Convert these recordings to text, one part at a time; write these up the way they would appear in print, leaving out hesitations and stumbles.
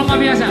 Roma biasa.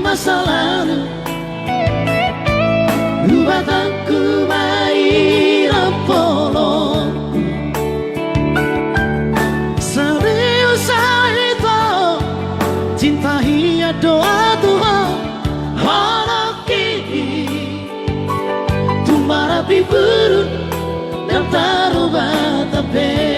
Masa lalu lupakanku mainan polongku. Serius itu cinta hia doa Tuhan. Walau kini tumbang api burun dan taruh tapi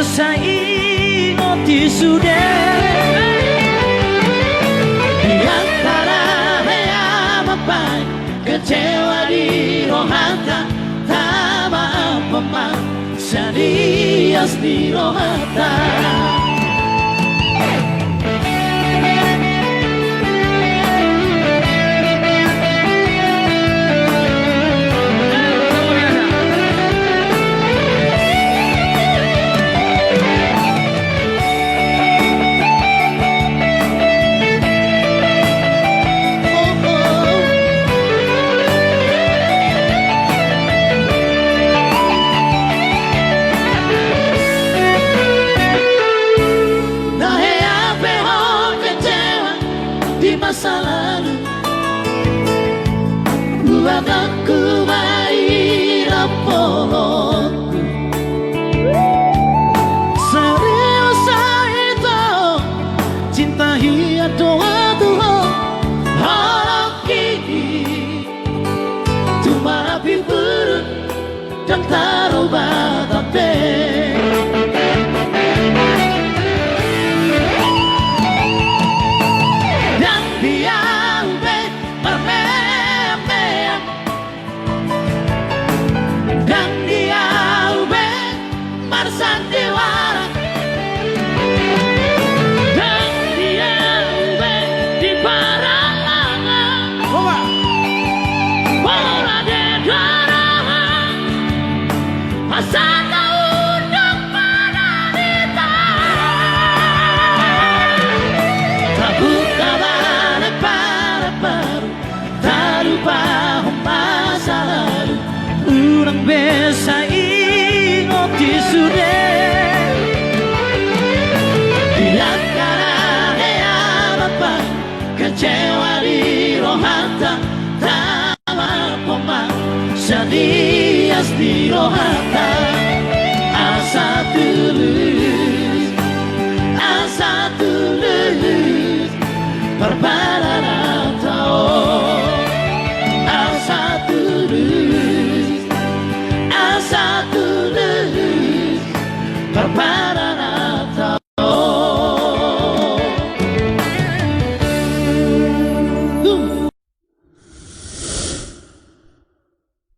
bisa ingat sudah di antara apa kecewa di rohata tak apa serius di rohata. Masa lalu buat aku mainan polongku. Serius itu cinta hia doa Tuhan. Walau kini cuma api burun dan taruh tapi bisa ingat sudah di antara apa kecewa di rohata tak apa serius di rohata. Asa tulus perbalanan tahu. Asa tulus